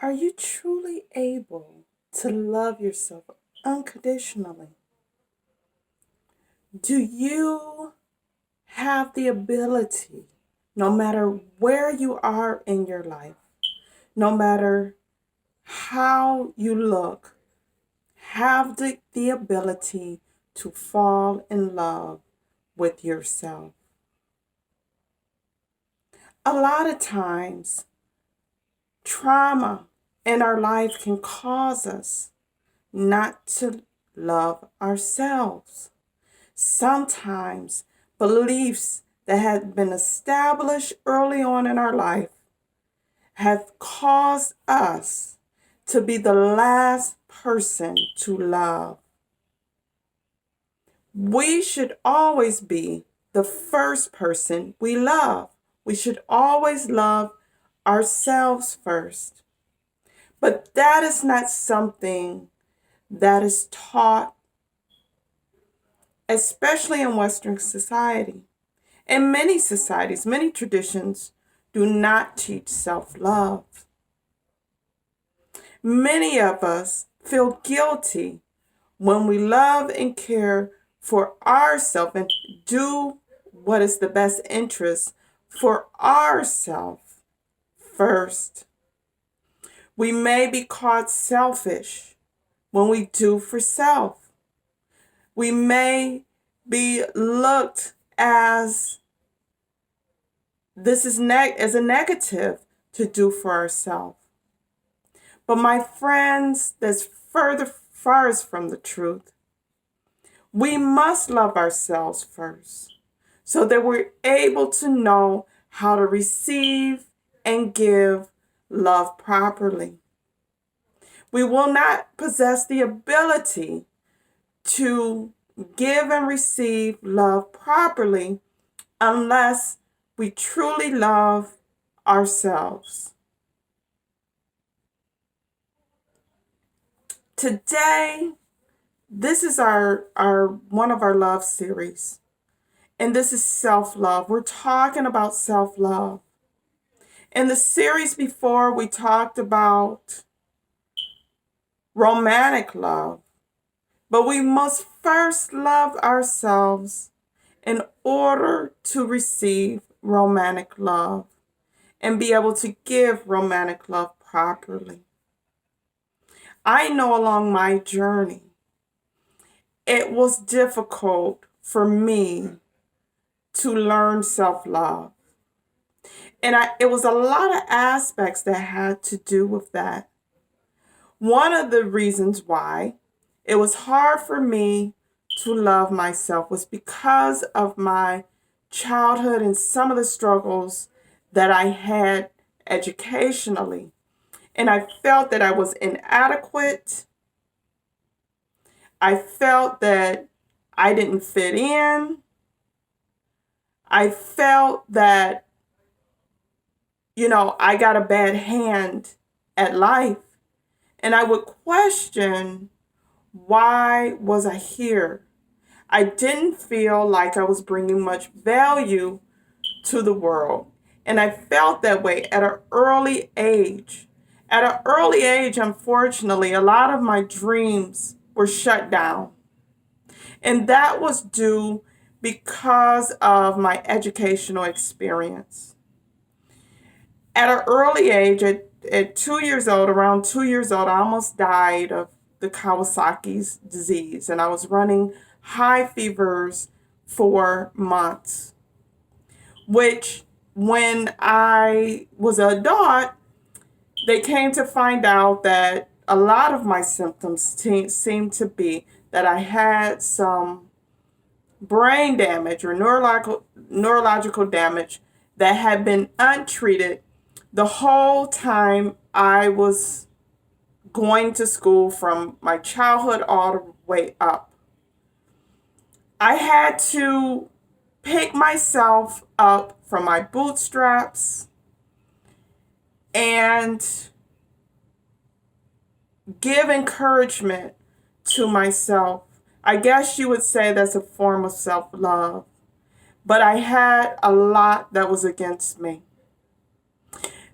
Are you truly able to love yourself unconditionally? Do you have the ability, no matter where you are in your life, no matter how you look, have the ability to fall in love with yourself? A lot of times, trauma in our life can cause us not to love ourselves. Sometimes beliefs that had been established early on in our life have caused us to be the last person to love. We should always be the first person we love. We should always love ourselves first. But that is not something that is taught, especially in Western society. In many societies, many traditions do not teach self love. Many of us feel guilty when we love and care for ourselves and do what is the best interest for ourselves first. We may be called selfish when we do for self. We may be looked as this is as a negative to do for ourselves. But my friends, that's far from the truth. We must love ourselves first so that we're able to know how to receive and give love properly. We will not possess the ability to give and receive love properly unless we truly love ourselves. Today, this is our one of our love series. And this is self-love. We're talking about self-love. In the series before, we talked about romantic love. But we must first love ourselves in order to receive romantic love and be able to give romantic love properly. I know along my journey, it was difficult for me to learn self-love. And it was a lot of aspects that had to do with that. One of the reasons why it was hard for me to love myself was because of my childhood and some of the struggles that I had educationally. And I felt that I was inadequate. I felt that I didn't fit in. I felt that, I got a bad hand at life. And I would question, why was I here? I didn't feel like I was bringing much value to the world. And I felt that way at an early age. At an early age, unfortunately, a lot of my dreams were shut down. And that was due because of my educational experience. At an early age, at 2 years old, around 2 years old, I almost died of the Kawasaki's disease. And I was running high fevers for months, which when I was an adult, they came to find out that a lot of my symptoms seemed to be that I had some brain damage or neurological damage that had been untreated the whole time I was going to school from my childhood all the way up. I had to pick myself up from my bootstraps and give encouragement to myself. I guess you would say that's a form of self-love. But I had a lot that was against me.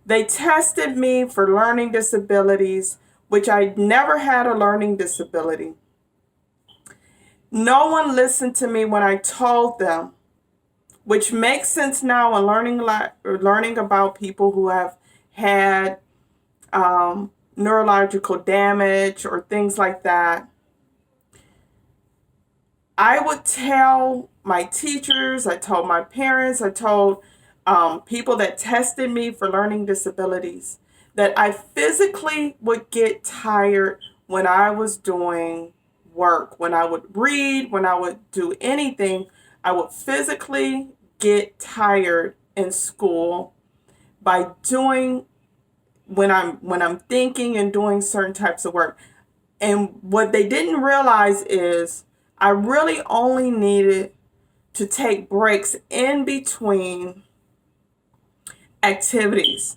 They tested me for learning disabilities, which I never had a learning disability. No one listened to me when I told them, which makes sense now in learning about people who have had neurological damage or things like that. I would tell my teachers, I told my parents, I told people that tested me for learning disabilities that I physically would get tired when I was doing work. When I would read, when I would do anything, I would physically get tired in school by doing when I'm thinking and doing certain types of work. And what they didn't realize is I really only needed to take breaks in between activities.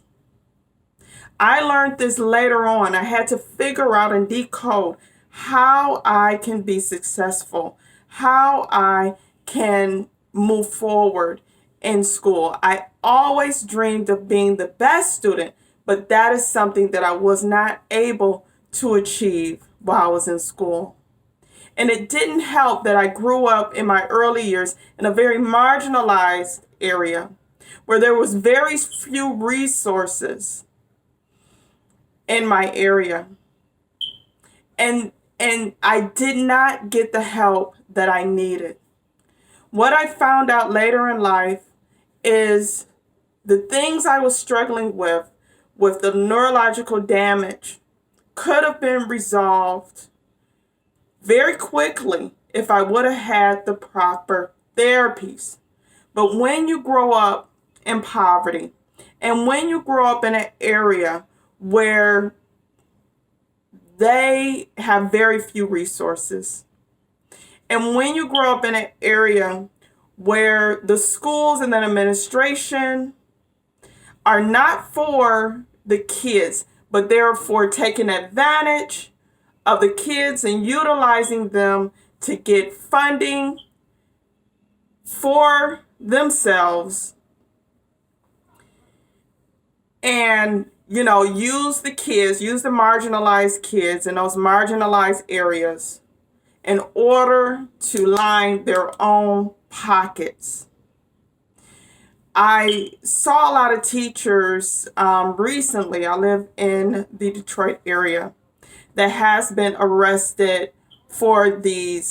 I learned this later on. I had to figure out and decode how I can be successful, how I can move forward in school. I always dreamed of being the best student, but that is something that I was not able to achieve while I was in school. And it didn't help that I grew up in my early years in a very marginalized area where there was very few resources in my area. And I did not get the help that I needed. What I found out later in life is the things I was struggling with the neurological damage, could have been resolved very quickly if I would have had the proper therapies. But when you grow up in poverty, and when you grow up in an area where they have very few resources, and when you grow up in an area where the schools and the administration are not for the kids, but they're for taking advantage of the kids and utilizing them to get funding for themselves and, use the marginalized kids in those marginalized areas in order to line their own pockets. I saw a lot of teachers recently. I live in the Detroit area that has been arrested for doing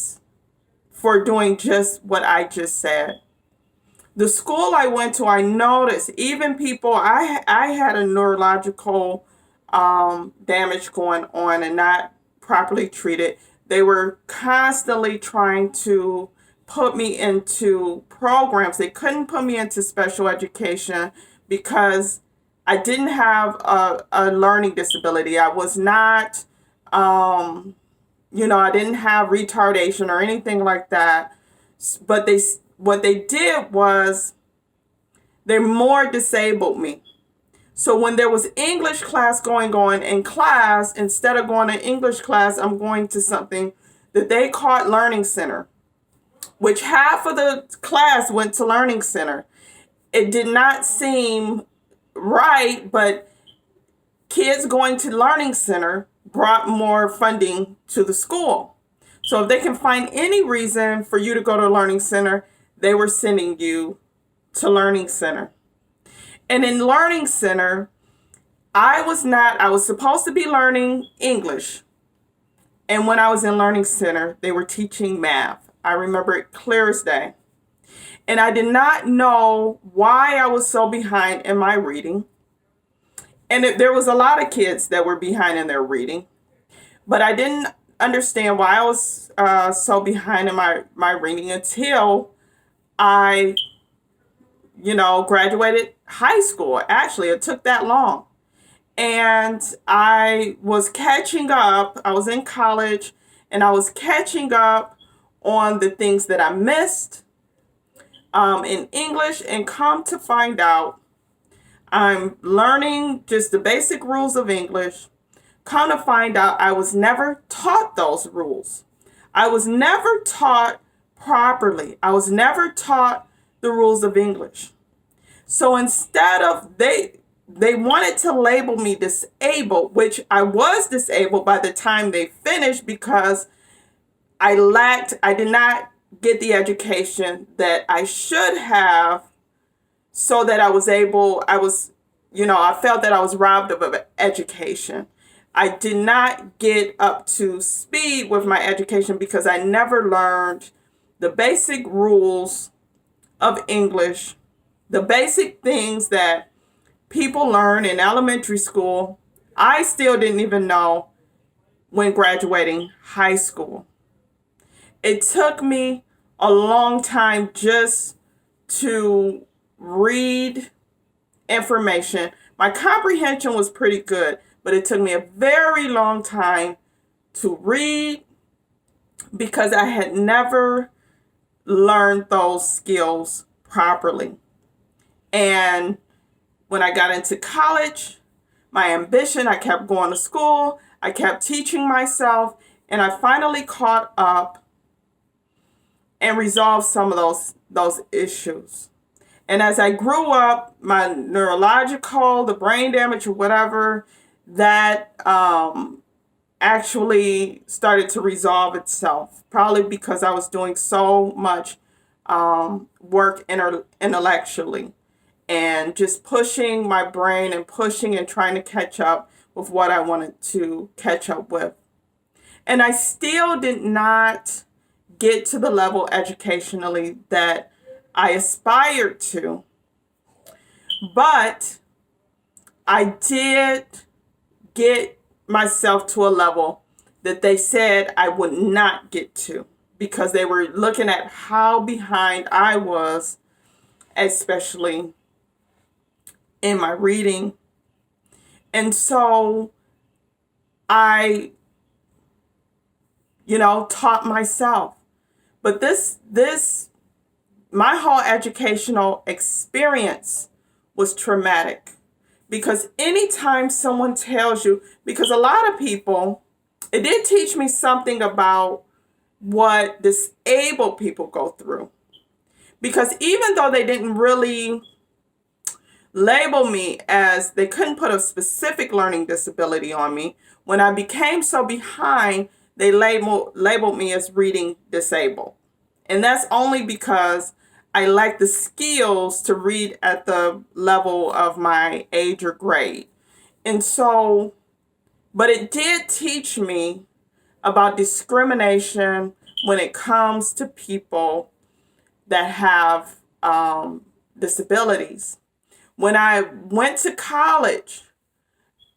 just what I just said. The school I went to, I noticed even people, I had a neurological damage going on and not properly treated. They were constantly trying to put me into programs. They couldn't put me into special education because I didn't have a learning disability. I was not, I didn't have retardation or anything like that. But what they did was they more disabled me. So when there was English class going on in class, instead of going to English class, I'm going to something that they called Learning Center, which half of the class went to Learning Center. It did not seem right, but kids going to Learning Center brought more funding to the school. So if they can find any reason for you to go to Learning Center, they were sending you to Learning Center. And in Learning Center, I was supposed to be learning English. And when I was in Learning Center, they were teaching math. I remember it clear as day. And I did not know why I was so behind in my reading. And there was a lot of kids that were behind in their reading. But I didn't understand why I was so behind in my reading until I, graduated high school. Actually, it took that long. And I was catching up. I was in college and I was catching up on the things that I missed in English, and come to find out I'm learning just the basic rules of English. Come to find out I was never taught those rules. I was never taught properly. I was never taught the rules of English. So instead of they wanted to label me disabled, which I was disabled by the time they finished because I did not get the education that I should have, so that I felt that I was robbed of an education. I did not get up to speed with my education because I never learned the basic rules of English, the basic things that people learn in elementary school. I still didn't even know when graduating high school. It took me a long time just to read information. My comprehension was pretty good, but it took me a very long time to read because I had never learned those skills properly. And when I got into college, my ambition, I kept going to school, I kept teaching myself, and I finally caught up and resolved some of those issues. And as I grew up, my neurological, the brain damage or whatever, that actually started to resolve itself, probably because I was doing so much work intellectually and just pushing my brain and pushing and trying to catch up with what I wanted to catch up with. And I still did not get to the level educationally that I aspired to, but I did get myself to a level that they said I would not get to because they were looking at how behind I was, especially in my reading. And so I, taught myself. But my whole educational experience was traumatic because anytime someone tells you, because a lot of people, it did teach me something about what disabled people go through. Because even though they didn't really label me as, they couldn't put a specific learning disability on me, when I became so behind, they labeled me as reading disabled. And that's only because I lacked the skills to read at the level of my age or grade. And so, but it did teach me about discrimination when it comes to people that have disabilities. When I went to college,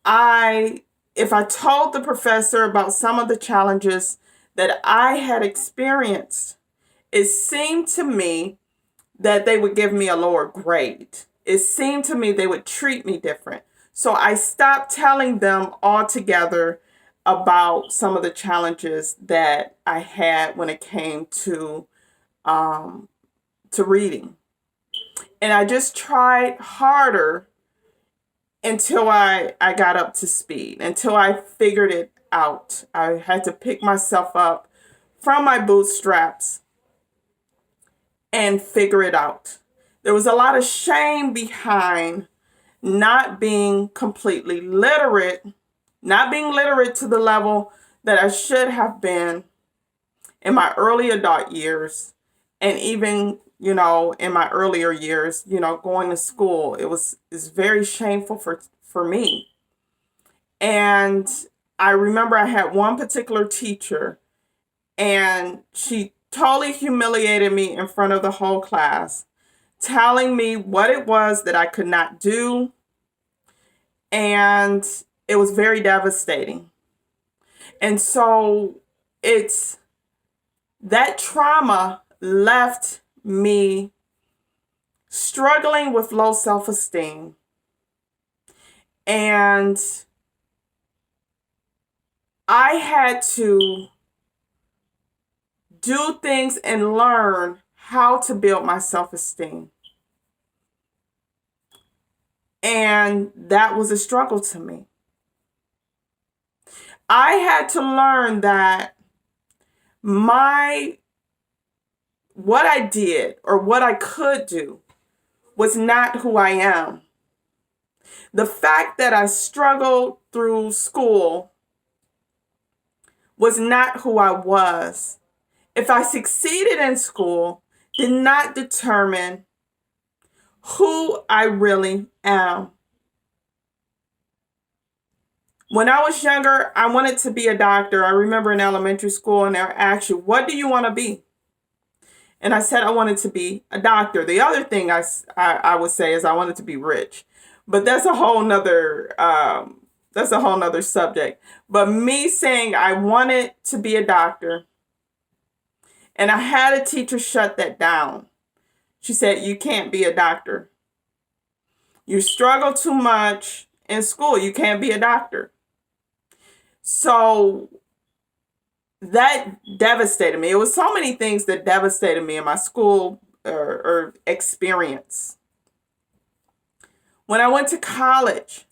if I told the professor about some of the challenges that I had experienced, it seemed to me that they would give me a lower grade. It seemed to me they would treat me different. So I stopped telling them altogether about some of the challenges that I had when it came to reading. And I just tried harder until I got up to speed, until I figured it out. I had to pick myself up from my bootstraps and figure it out. There was a lot of shame behind not being completely literate, not being literate to the level that I should have been in my early adult years, and even, in my earlier years, going to school. It's very shameful for me. And I remember I had one particular teacher, and she totally humiliated me in front of the whole class, telling me what it was that I could not do. And it was very devastating. And so that trauma left me struggling with low self-esteem. And I had to do things and learn how to build my self-esteem. And that was a struggle to me. I had to learn that what I did or what I could do was not who I am. The fact that I struggled through school was not who I was. If I succeeded in school, did not determine who I really am. When I was younger, I wanted to be a doctor. I remember in elementary school, and they asked you, what do you want to be? And I said I wanted to be a doctor. The other thing I would say is I wanted to be rich. But that's a whole nother subject. But me saying I wanted to be a doctor, and I had a teacher shut that down. She said, you can't be a doctor. You struggle too much in school. You can't be a doctor. So that devastated me. It was so many things that devastated me in my school or experience. When I went to college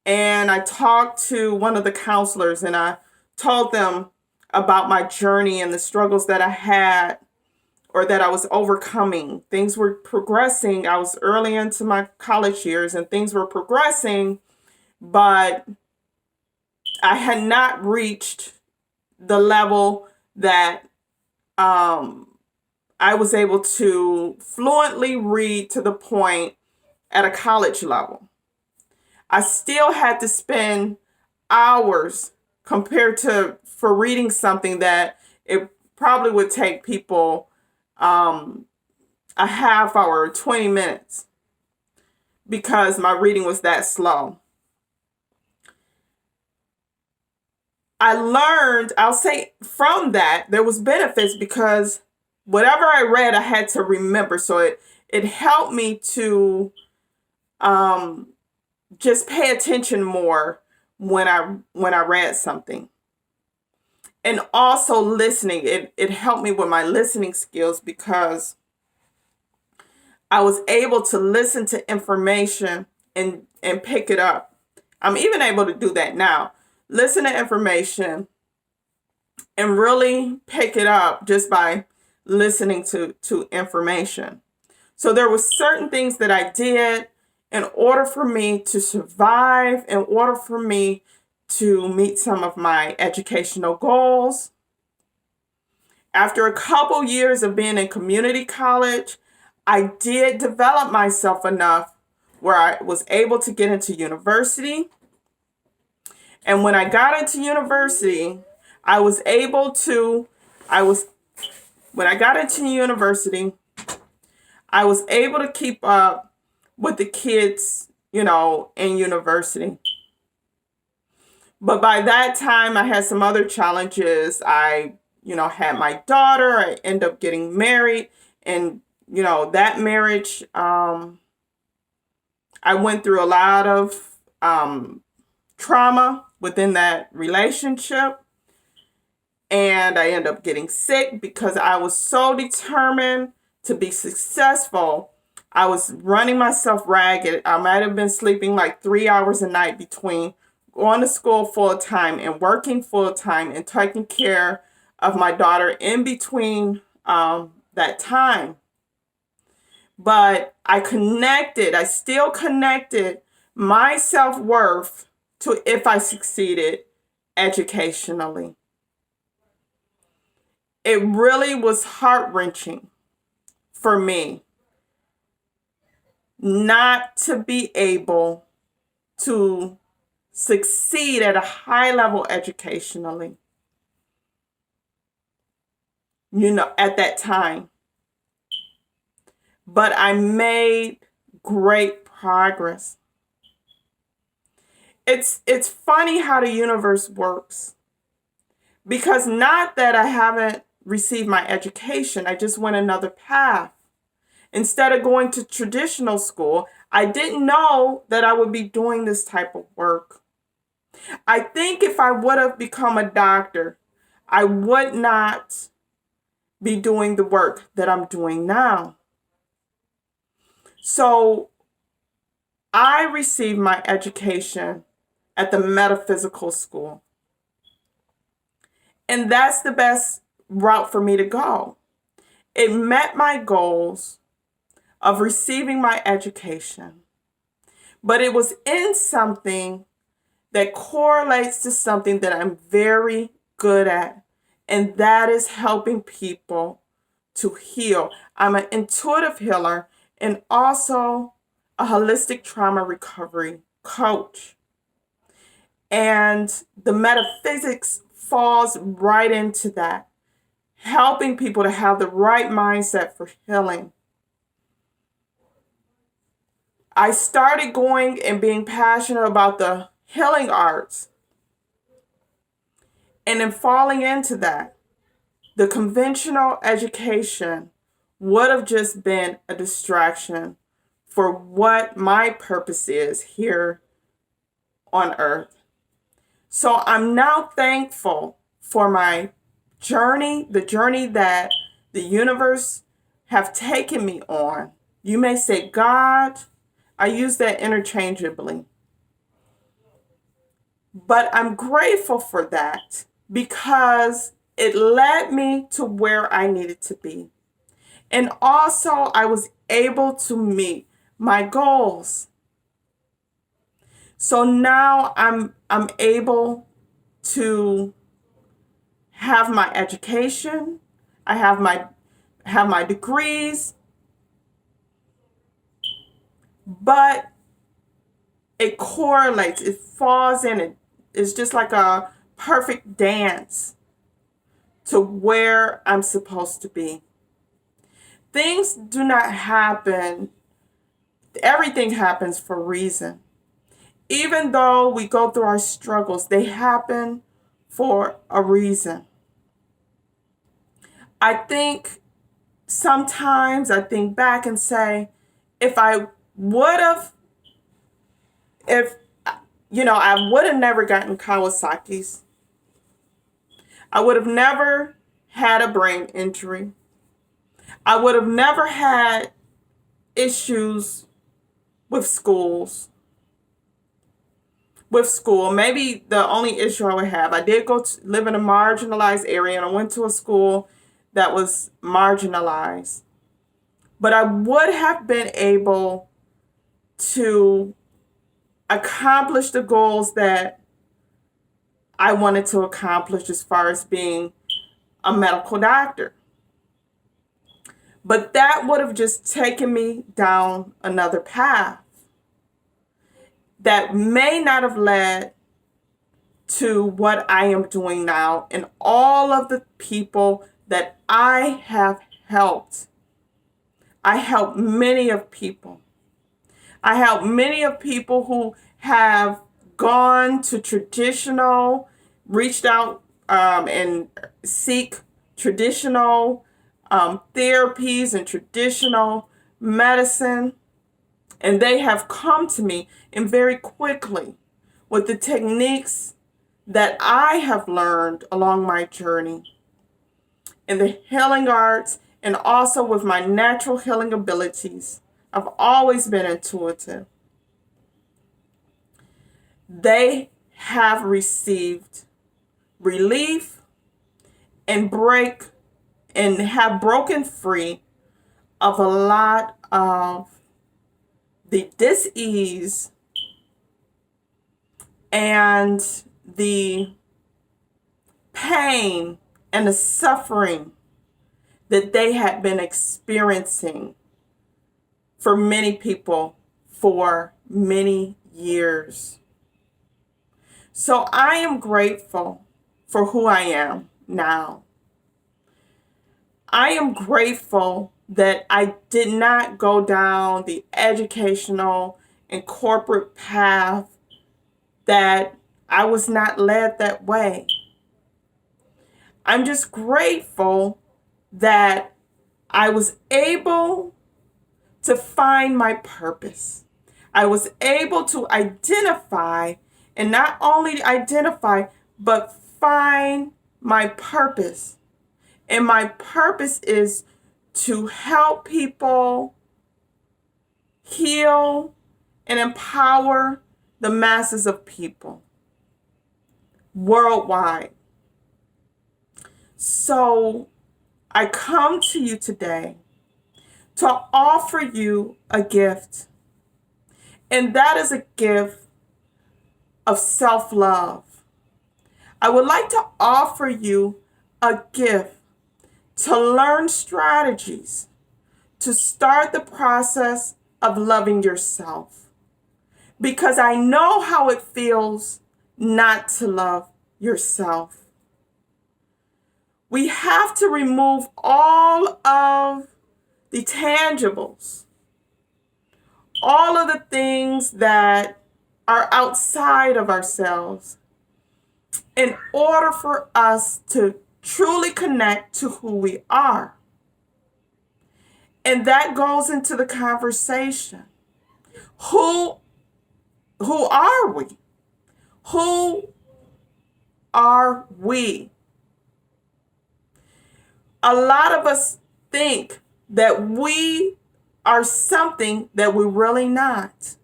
and I talked to one of the counselors and I told them about my journey and the struggles that I had or that I was overcoming. Things were progressing. I was early into my college years and things were progressing, but I had not reached the level that I was able to fluently read to the point at a college level. I still had to spend hours compared to for reading something that it probably would take people a half hour or 20 minutes because my reading was that slow. I learned, I'll say from that, there was benefits because whatever I read, I had to remember. So it helped me to just pay attention more when I read something. And also listening, it helped me with my listening skills because I was able to listen to information and pick it up. I'm even able to do that now. Listen to information and really pick it up just by listening to information. So there were certain things that I did in order for me to survive, in order for me to meet some of my educational goals. After a couple years of being in community college, I did develop myself enough where I was able to get into university. And when I got into university, when I got into university, I was able to keep up with the kids, in university. But by that time, I had some other challenges. I, had my daughter. I ended up getting married. And, that marriage, I went through a lot of trauma within that relationship. And I ended up getting sick because I was so determined to be successful. I was running myself ragged. I might have been sleeping like 3 hours a night between going to school full time and working full time and taking care of my daughter in between that time. But I still connected my self-worth to if I succeeded educationally. It really was heart-wrenching for me not to be able to succeed at a high level educationally, at that time. But I made great progress. It's funny how the universe works. Because not that I haven't received my education, I just went another path. Instead of going to traditional school, I didn't know that I would be doing this type of work. I think if I would have become a doctor, I would not be doing the work that I'm doing now. So I received my education at the metaphysical school. And that's the best route for me to go. It met my goals of receiving my education. but it was in something that correlates to something that I'm very good at, and that is helping people to heal. I'm an intuitive healer and also a holistic trauma recovery coach. And the metaphysics falls right into that, helping people to have the right mindset for healing. I started going and being passionate about the healing arts, and then falling into that, the conventional education would have just been a distraction for what my purpose is here on earth. So I'm now thankful for my journey, the journey that the universe have taken me on. You may say God, I use that interchangeably. But I'm grateful for that because it led me to where I needed to be. And also I was able to meet my goals. So now I'm able to have my education. I have my degrees, but it correlates, it falls in it. It's just like a perfect dance to where I'm supposed to be. Things do not happen, everything happens for a reason. Even though we go through our struggles, they happen for a reason. I think sometimes I think back and say, if I would have, if, I would have never gotten Kawasaki's, I would have never had a brain injury. I would have never had issues with schools. With school, maybe the only issue I would have, I did go to live in a marginalized area and I went to a school that was marginalized. But I would have been able to accomplish the goals that I wanted to accomplish as far as being a medical doctor. But that would have just taken me down another path that may not have led to what I am doing now and all of the people that I have helped. I help many of people. I help many of people who have gone to traditional, reached out and seek traditional therapies and traditional medicine. And they have come to me and very quickly with the techniques that I have learned along my journey in the healing arts and also with my natural healing abilities. I've always been intuitive. They have received relief and have broken free of a lot of the dis-ease and the pain and the suffering that they had been experiencing for many people for many years. So I am grateful for who I am now. I am grateful that I did not go down the educational and corporate path, that I was not led that way. I'm just grateful that I was able to find my purpose. I was able to identify, and not only identify, but find my purpose. And my purpose is to help people heal and empower the masses of people worldwide. So I come to you today to offer you a gift. And that is a gift of self-love. I would like to offer you a gift to learn strategies to start the process of loving yourself. Because I know how it feels not to love yourself. We have to remove all of the tangibles, all of the things that are outside of ourselves in order for us to truly connect to who we are. And that goes into the conversation. Who are we? Who are we? A lot of us think that we are something that we're really not.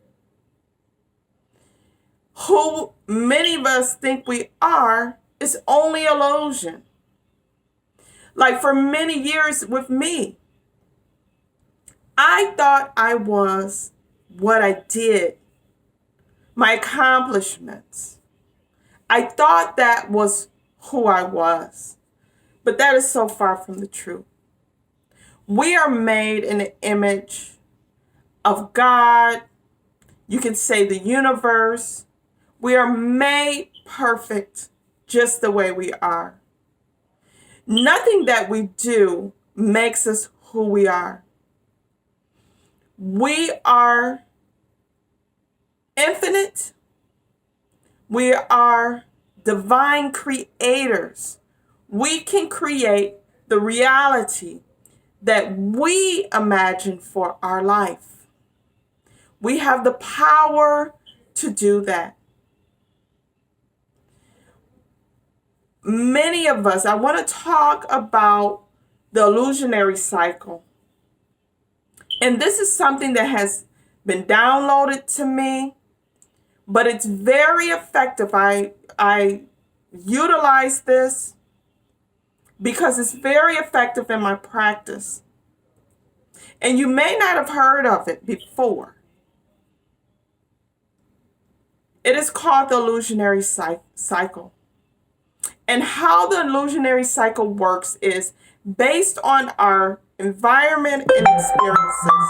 Who many of us think we are is only illusion. Like for many years with me, I thought I was what I did, my accomplishments. I thought that was who I was, but that is so far from the truth. We are made in the image of God. You can say the universe. We are made perfect just the way we are. Nothing that we do makes us who we are. We are infinite. We are divine creators. We can create the reality that we imagine for our life. We have the power to do that. Many of us, I want to talk about the illusionary cycle. And this is something that has been downloaded to me, but it's very effective. I utilize this because it's very effective in my practice. And you may not have heard of it before. It is called the illusionary cycle. And how the illusionary cycle works is based on our environment and experiences.